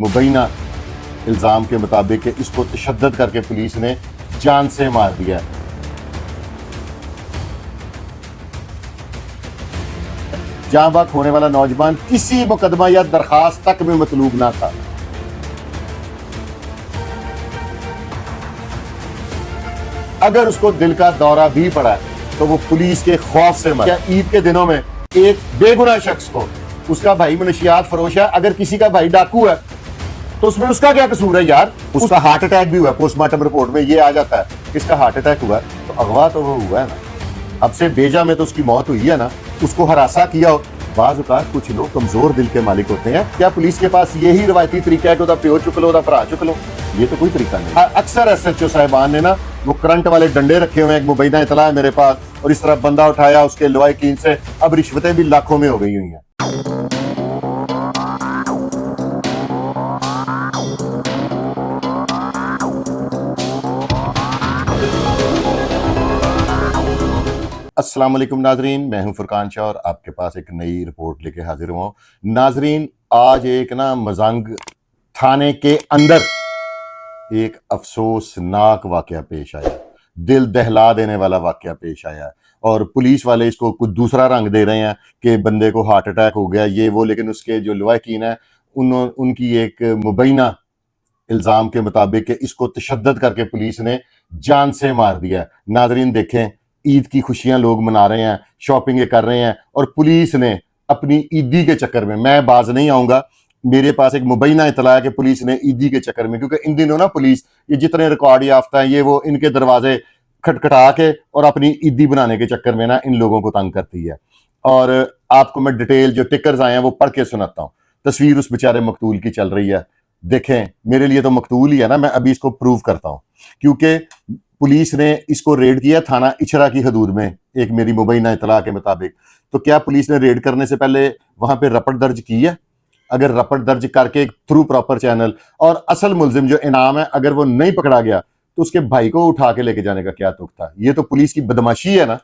मुबैना इल्ज़ाम के मुताबिक कि इसको तशद्दुद करके पुलिस ने जान से मार दिया। जाँ बाक होने वाला नौजवान किसी मुकदमा या दरखास्त तक में मतलूब ना था। अगर उसको दिल का दौरा भी पड़ा तो वो पुलिस के खौफ से मरा। ईद के दिनों में एक बेगुनाह शख्स को, उसका भाई मनशियात फरोश है, अगर किसी का भाई डाकू है तो उसमें उसका क्या कसूर है यार? उसका हार्ट अटैक भी हुआ, पोस्टमार्टम रिपोर्ट में ये आ जाता है इसका हार्ट अटैक हुआ, तो अगवा तो वो हुआ है ना, अब से बेजा में तो उसकी मौत हुई है ना, उसको हरासा किया हो। बाज़ औक़ात कुछ लोग कमजोर दिल के मालिक होते हैं। क्या पुलिस के पास यही रवायती तरीका है कि प्यो चुक लो, भरा चुक लो? ये तो कोई तरीका नहीं। अक्सर SHO साहिबान ने ना वो करंट वाले डंडे रखे हुए हैं, एक मुबैना इतला है मेरे पास, और इस तरह बंदा उठाया उसके लवाकिन से, अब रिश्वतें भी लाखों में हो गई हुई हैं। अस्सलाम वालेकुम नाजरीन, मैं हूं फुरकान शाह और आपके पास एक नई रिपोर्ट लेके हाजिर हुआ हूं। नाजरीन, आज एक ना मजंग थाने के अंदर एक अफसोसनाक वाकया पेश आया, दिल दहला देने वाला वाकया पेश आया, और पुलिस वाले इसको कुछ दूसरा रंग दे रहे हैं कि बंदे को हार्ट अटैक हो गया ये वो, लेकिन उसके जो लवाकिन है उनकी एक मुबैना इल्ज़ाम के मुताबिक कि इसको तशद्दुद करके पुलिस ने जान से मार दिया। नाजरीन देखें, ईद की खुशियां लोग मना रहे हैं, शॉपिंग कर रहे हैं, और पुलिस ने अपनी ईदी के चक्कर में, मैं बाज नहीं आऊँगा, मेरे पास एक मुबैना इतला है कि पुलिस ने ईदी के चक्कर में, क्योंकि इन दिनों ना पुलिस ये जितने रिकॉर्ड याफ्ता हैं ये वो, इनके दरवाजे खटखटा के और अपनी ईदी बनाने के चक्कर में ना इन लोगों को तंग करती है। और आपको मैं डिटेल जो टिकर्स आए हैं वो पढ़ के सुनाता हूँ। तस्वीर उस बेचारे मकतूल की चल रही है, देखें, मेरे लिए तो मकतूल ही है ना, मैं अभी इसको प्रूव करता हूँ, क्योंकि पुलिस ने इसको रेड किया थाना इचरा की हदूद में, एक मेरी मुबैना इतला के मुताबिक। तो क्या पुलिस ने रेड करने से पहले वहां पे रपट दर्ज की है? अगर रपट दर्ज करके थ्रू प्रॉपर चैनल, और असल मुलजिम जो इनाम है अगर वो नहीं पकड़ा गया तो उसके भाई को उठा के लेके जाने का क्या तुक था? ये तो पुलिस की बदमाशी है ना।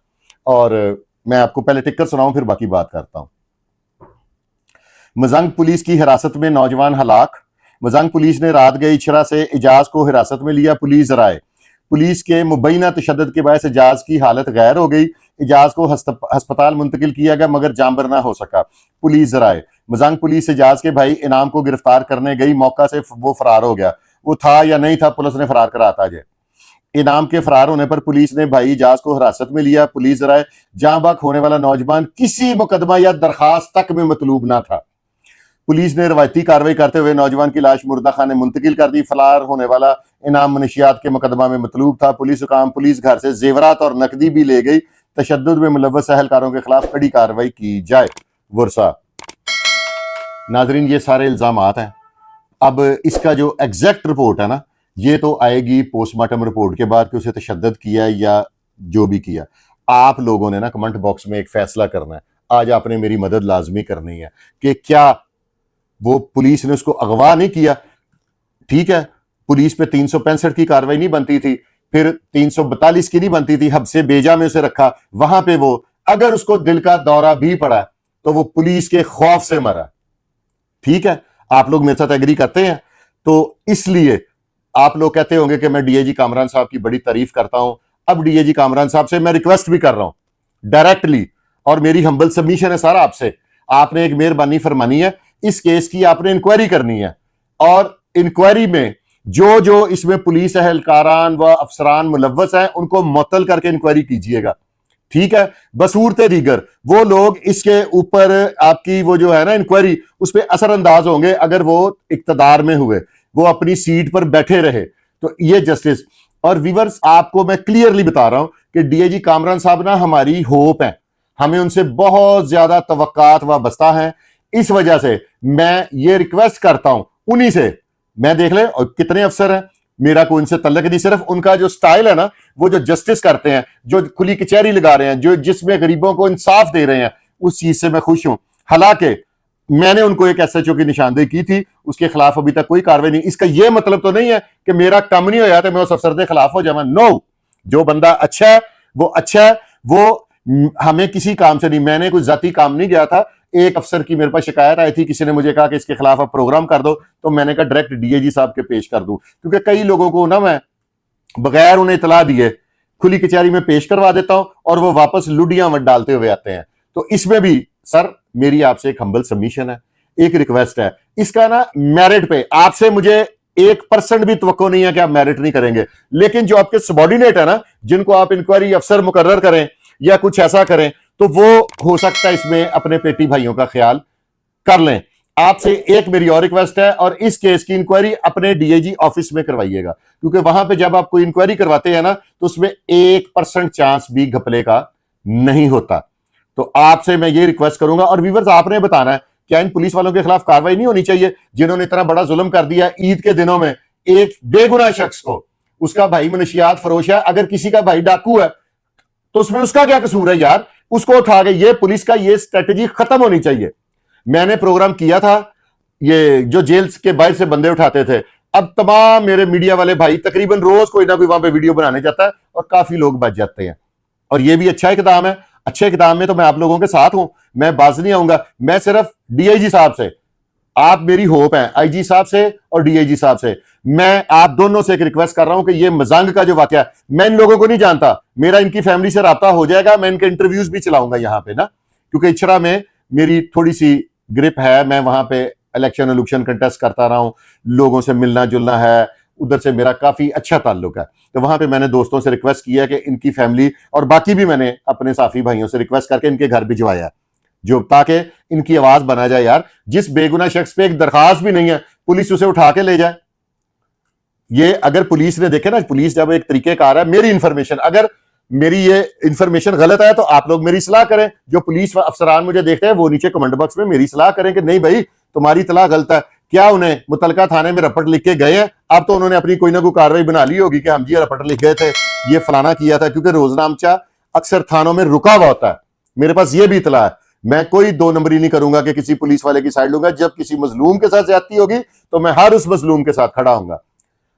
और मैं आपको पहले टिक्कर सुनाऊं फिर बाकी बात करता हूं। मजंग पुलिस की हिरासत में नौजवान हलाक। मजंग पुलिस ने रात गई इचरा से एजाज को हिरासत में लिया। पुलिस राय, पुलिस के मुबैना तशद्दुद के बायस एजाज की हालत गैर हो गई। एजाज को अस्पताल मुंतकिल किया गया मगर जामबर ना हो सका। पुलिस राय, मजंग पुलिस एजाज के भाई इनाम को गिरफ्तार करने गई, मौका से वो फरार हो गया। वो था या नहीं था, पुलिस ने फरार कराता जे। इनाम के फरार होने पर पुलिस ने भाई एजाज को हिरासत में लिया। पुलिस राय, जाँ बाक होने वाला नौजवान किसी मुकदमा या दरखास्त तक में मतलूब ना था। पुलिस ने रवायती कार्रवाई करते हुए नौजवान की लाश मुर्दा खाने मुंतकिल कर दी। फरार होने वाला इनाम मनशियात के मुकदमा में मतलूब था। पुलिस हुकाम, पुलिस घर से जेवरात और नकदी भी ले गई। तशद्दुद में मुलव्वस अहलकारों के खिलाफ कड़ी कार्रवाई की जाए। वर्षा। नाजरीन, ये सारे इल्जामात हैं। अब इसका जो एग्जैक्ट रिपोर्ट है ना, ये तो आएगी पोस्टमार्टम रिपोर्ट के बाद कि उसे तशद्दुद किया या जो भी किया। आप लोगों ने ना कमेंट बॉक्स में एक फैसला करना है। आज आपने मेरी मदद लाजमी करनी है कि क्या वो पुलिस ने उसको अगवा नहीं किया। ठीक है, पुलिस पे 365 की कार्रवाई नहीं बनती थी, फिर 342 की नहीं बनती थी, हद से बेजा में उसे रखा। वहां पे वो, अगर उसको दिल का दौरा भी पड़ा तो वो पुलिस के खौफ से मरा। ठीक है, आप लोग मेरे साथ एग्री करते हैं? तो इसलिए आप लोग कहते होंगे कि मैं DIG कामरान साहब की बड़ी तारीफ करता हूं। अब DIG कामरान साहब से मैं रिक्वेस्ट भी कर रहा हूं डायरेक्टली, और मेरी हम्बल सबमिशन है सारा आपसे। आपने एक मेहरबानी फरमानी है, इस केस की आपने इंक्वायरी करनी है, और इंक्वायरी में जो जो इसमें पुलिस अहलकारान व अफसरान मुलव्वस हैं उनको मुअत्तल करके इंक्वायरी कीजिएगा। ठीक है, बसूरते दीगर वो लोग इसके ऊपर आपकी वो जो है ना इंक्वायरी, उस पर असरअंदाज होंगे अगर वो इक्तदार में हुए, वो अपनी सीट पर बैठे रहे, तो ये जस्टिस। और व्यूअर्स, आपको मैं क्लियरली बता रहा हूं कि DIG कामरान साहब ना हमारी होप है, हमें उनसे बहुत ज्यादा तवक्कात वाबस्ता है। इस वजह से मैं ये रिक्वेस्ट करता हूं उन्हीं से, मैं देख ले और कितने अफसर हैं, मेरा कोई उनसे तल्लक नहीं, सिर्फ उनका जो स्टाइल है ना, वो जो जस्टिस करते हैं, जो खुली कचहरी लगा रहे हैं, जो जिसमें गरीबों को इंसाफ दे रहे हैं, उस चीज से मैं खुश हूं। हालांकि मैंने उनको एक SHO की निशानदेही की थी, उसके खिलाफ अभी तक कोई कार्रवाई नहीं। इसका यह मतलब तो नहीं है कि मेरा कम नहीं हो जाता मैं उस अफसर के खिलाफ हो जाऊं। नो, जो बंदा अच्छा है वो अच्छा है, वो हमें किसी काम से नहीं, मैंने कोई जाती काम नहीं किया था, एक अफसर की मेरे पास शिकायत आई थी, किसी ने मुझे कहा कि इसके खिलाफ आप प्रोग्राम कर दो, तो मैंने कहा डायरेक्ट डीआईजी साहब के पेश कर दूं, क्योंकि कई लोगों को ना मैं बगैर उन्हें इतला दिए खुली कचहरी में पेश करवा देता हूं और वो वापस लुडियां मत डालते हुए आते हैं। तो इसमें भी सर मेरी आपसे एक हम्बल सबमिशन है, एक रिक्वेस्ट है, इसका ना मेरिट पे आपसे मुझे 1% भी तवक्को नहीं है कि आप मेरिट नहीं करेंगे, लेकिन जो आपके सबॉर्डिनेट है ना, जिनको आप इंक्वायरी अफसर मुकर्रर करें या कुछ ऐसा करें, तो वो हो सकता है इसमें अपने पेटी भाइयों का ख्याल कर लें। आपसे एक मेरी और रिक्वेस्ट है, और इस केस की इंक्वायरी अपने डीआईजी ऑफिस में करवाइएगा, क्योंकि वहां पे जब आप कोई इंक्वायरी करवाते हैं ना, तो उसमें 1% चांस भी घपले का नहीं होता। तो आपसे मैं ये रिक्वेस्ट करूंगा, और व्यूअर्स आपने बताना है क्या इन पुलिस वालों के खिलाफ कार्रवाई नहीं होनी चाहिए जिन्होंने इतना बड़ा जुल्म कर दिया ईद के दिनों में एक बेगुनाह शख्स को। उसका भाई मनशियात फरोश है, अगर किसी का भाई डाकू है तो उसमें उसका क्या कसूर है यार, उसको उठा के, ये पुलिस का ये स्ट्रेटजी खत्म होनी चाहिए। मैंने प्रोग्राम किया था, ये जो जेल के बाहर से बंदे उठाते थे, अब तमाम मेरे मीडिया वाले भाई तकरीबन रोज कोई ना कोई वहां पे वीडियो बनाने जाता है और काफी लोग बच जाते हैं। और ये भी अच्छा इकदाम है, अच्छे इकदाम में तो मैं आप लोगों के साथ हूं, मैं बाज नहीं आऊंगा। मैं सिर्फ डीआईजी साहब से, आप मेरी होप है, आईजी साहब से और डीआईजी साहब से, मैं आप दोनों से एक रिक्वेस्ट कर रहा हूं कि ये मजंग का जो वाकया है, मैं इन लोगों को नहीं जानता, मेरा इनकी फैमिली से राब्ता हो जाएगा, मैं इनके इंटरव्यूज भी चलाऊंगा यहां पे ना, क्योंकि इचरा में मेरी थोड़ी सी ग्रिप है, मैं वहां पे इलेक्शन कंटेस्ट करता रहा हूं, लोगों से मिलना जुलना है, उधर से मेरा काफी अच्छा ताल्लुक है। तो वहां पे मैंने दोस्तों से रिक्वेस्ट किया कि इनकी फैमिली और बाकी भी मैंने अपने साथी भाइयों से रिक्वेस्ट करके इनके घर भिजवाया, जो ताकि इनकी आवाज बना जाए यार। जिस बेगुनाह शख्स पे एक दरखास्त भी नहीं है, पुलिस उसे उठा के ले जाए। ये अगर पुलिस ने देखे ना, पुलिस जब एक तरीकेकार है, मेरी इंफॉर्मेशन, अगर मेरी ये इंफॉर्मेशन गलत है तो आप लोग मेरी सलाह करें, जो पुलिस अफसरान मुझे देखते हैं वो नीचे कमेंट बॉक्स में मेरी सलाह करें कि नहीं भाई तुम्हारी इतला गलत है। क्या उन्हें मुतलका थाने में रपट लिख के गए हैं? अब तो उन्होंने अपनी कोई ना कोई कार्रवाई बना ली होगी कि हम जी रपट लिख गए थे, ये फलाना किया था, क्योंकि रोजनामचा अक्सर थानों में रुका हुआ होता है। मेरे पास ये भी इतला है, मैं कोई दो नंबरी नहीं करूंगा कि किसी पुलिस वाले की साइड लूंगा। जब किसी मजलूम के साथ ज्यादती होगी तो मैं हर उस मजलूम के साथ खड़ा हूंगा।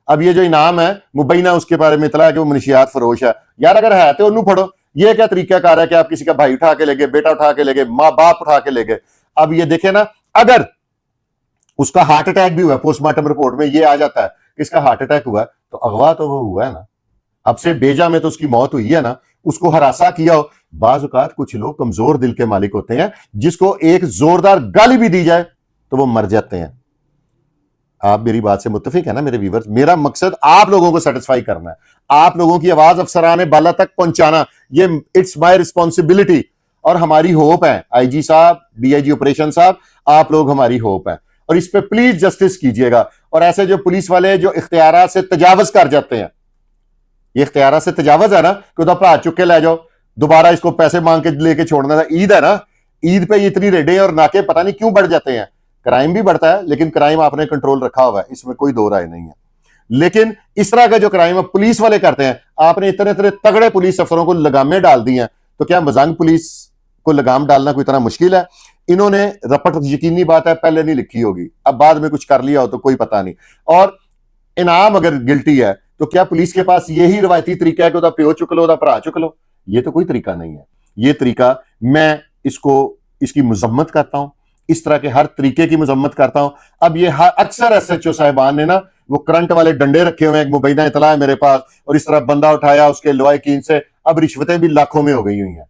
अब ये जो इनाम है मुबैना, उसके बारे में इतला है कि वो मनशियात फरोश है यार, अगर है तो उन्होंने पढ़ो। ये क्या तरीकाकार है कि आप किसी का भाई उठा के ले गए, बेटा उठा के ले गए, माँ बाप उठा के ले गए। अब ये देखे ना, अगर उसका हार्ट अटैक भी हुआ, पोस्टमार्टम रिपोर्ट में ये आ जाता है कि इसका हार्ट अटैक हुआ, तो अगवा तो वो हुआ है ना, अब से बेजा में तो उसकी मौत हुई है ना, उसको हरासा किया हो। बाज औकात कुछ लोग कमजोर दिल के मालिक होते हैं, जिसको एक जोरदार गाली भी दी जाए तो वो मर जाते हैं। आप मेरी बात से मुत्तफिक है ना मेरे व्यूअर्स? मेरा मकसद आप लोगों को सेटिस्फाई करना है, आप लोगों की आवाज अफसराने बाला तक पहुंचाना, ये इट्स माय रिस्पॉन्सिबिलिटी। और हमारी होप है, आईजी साहब, डीआईजी ऑपरेशन साहब, आप लोग हमारी होप है, और इस पे प्लीज जस्टिस कीजिएगा। और ऐसे जो पुलिस वाले जो इख्तियार से तजावज कर जाते हैं, ये इख्तियार से तजावज है ना कि उधर अपना चुक के ले जाओ, दोबारा इसको पैसे मांग के लेके छोड़ना था। ईद है ना, ईद पे इतनी रेडें और नाके पता नहीं क्यों बढ़ जाते हैं। क्राइम भी बढ़ता है, लेकिन क्राइम आपने कंट्रोल रखा हुआ है, इसमें कोई दो राय नहीं है। लेकिन इस तरह का जो क्राइम पुलिस वाले करते हैं, आपने इतने इतने तगड़े पुलिस अफसरों को लगामें डाल दी हैं, तो क्या मजांग पुलिस को लगाम डालना कोई इतना मुश्किल है? इन्होंने रपट, यकीनी बात है पहले नहीं लिखी होगी, अब बाद में कुछ कर लिया हो तो कोई पता नहीं। और इनाम अगर गिल्टी है तो क्या पुलिस के पास यही रवायती तरीका है कि उदा प्यो चुक लो, उदा भरा चुक लो? ये तो कोई तरीका नहीं है। ये तरीका, मैं इसकी मजम्मत करता हूं, इस तरह के हर तरीके की मजम्मत करता हूं। अब ये अक्सर एसएचओ साहिबान ने ना वो करंट वाले डंडे रखे हुए हैं, एक मुबैना इतला है मेरे पास, और इस तरह बंदा उठाया उसके लवाकीन से, अब रिश्वतें भी लाखों में हो गई हुई हैं।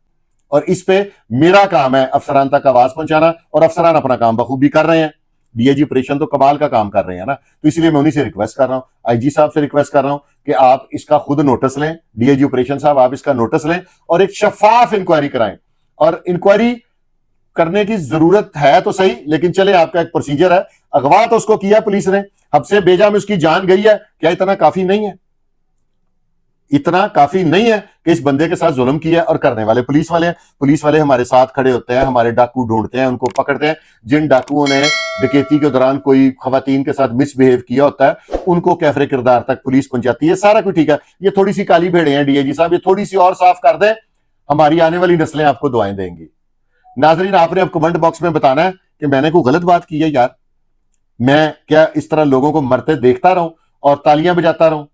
और इस पे मेरा काम है अफसरान तक आवाज पहुंचाना, और अफसरान अपना काम बखूबी कर रहे हैं। डीआईजी ऑपरेशन तो कमाल का काम कर रहे हैं ना, तो इसलिए मैं उन्हीं से रिक्वेस्ट कर रहा हूं, आईजी साहब से रिक्वेस्ट कर रहा हूं कि आप इसका खुद नोटिस लें, डीआईजी ऑपरेशन साहब आप इसका नोटिस लें और एक शफाफ इंक्वायरी कराएं। और इंक्वायरी करने की जरूरत है तो सही, लेकिन चले आपका एक प्रोसीजर है, अगवा तो उसको किया पुलिस ने, हबसे बेजा में उसकी जान गई है, क्या इतना काफी नहीं है? इतना काफी नहीं है कि इस बंदे के साथ जुल्म किया, और करने वाले पुलिस वाले हैं। पुलिस वाले हमारे साथ खड़े होते हैं, हमारे डाकू ढूंढते हैं, उनको पकड़ते हैं। जिन डाकुओं ने डकैती के दौरान कोई खवातीन के साथ मिसबिहेव किया होता है, उनको कैफरे किरदार तक पुलिस पहुंचाती है, सारा कुछ ठीक है। ये थोड़ी सी काली भेड़े हैं डीआईजी साहब, ये थोड़ी सी और साफ कर दें, हमारी आने वाली नस्लें आपको दुआएं देंगी। नाजरीन, आपने अब कमेंट बॉक्स में बताना है कि मैंने कोई गलत बात की है यार। मैं क्या इस तरह लोगों को मरते देखता रहूं और तालियां बजाता रहूं,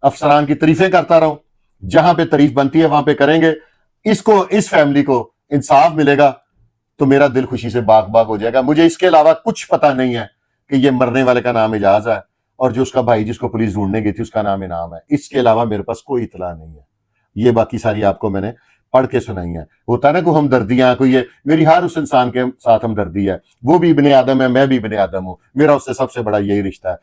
अफसरान की तारीफें करता रहूं? जहां पे तारीफ बनती है वहां पे करेंगे। इस फैमिली को इंसाफ मिलेगा तो मेरा दिल खुशी से बाग बाग हो जाएगा। मुझे इसके अलावा कुछ पता नहीं है कि ये मरने वाले का नाम एजाज है और जो उसका भाई जिसको पुलिस ढूंढने गई थी उसका नाम इनाम है। इसके अलावा मेरे पास कोई इतला नहीं है। ये बाकी सारी आपको मैंने पढ़ के सुनाई है। होता है ना कोई हमदर्दियां, कोई ये मेरी हर उस इंसान के साथ हमदर्दी है। वो भी इब्ने आदम है, मैं भी इब्ने आदम हूं। मेरा उससे सबसे बड़ा यही रिश्ता है।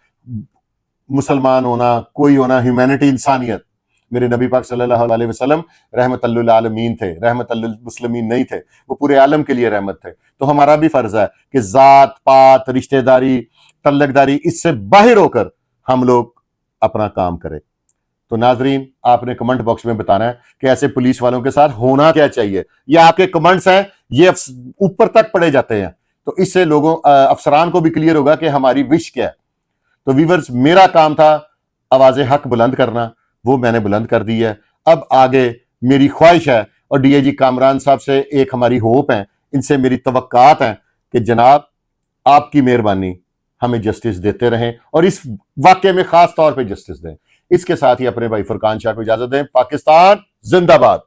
मुसलमान होना, कोई होना, ह्यूमैनिटी, इंसानियत। मेरे नबी पाक सल्लल्लाहु अलैहि वसल्लम रहमतुल आलमीन थे, रहमतुल मुस्लिमीन नहीं थे, वो पूरे आलम के लिए रहमत थे। तो हमारा भी फर्ज है कि जात पात, रिश्तेदारी, तल्लकदारी, इससे बाहर होकर हम लोग अपना काम करें। तो नाजरीन, आपने कमेंट बॉक्स में बताना है कि ऐसे पुलिस वालों के साथ होना क्या चाहिए। ये आपके कमेंट्स हैं, ये ऊपर तक पढ़े जाते हैं, तो इससे लोगों अफसरान को भी क्लियर होगा कि हमारी विश क्या है। तो व्यूअर्स, मेरा काम था आवाज़ हक बुलंद करना, वो मैंने बुलंद कर दी है। अब आगे मेरी ख्वाहिश है, और डीआईजी कामरान साहब से एक हमारी होप है, इनसे मेरी तवक्कात है कि जनाब आपकी मेहरबानी हमें जस्टिस देते रहें और इस वाकये में खास तौर पे जस्टिस दें। इसके साथ ही अपने भाई फुरकान शाह को इजाजत दें। पाकिस्तान जिंदाबाद।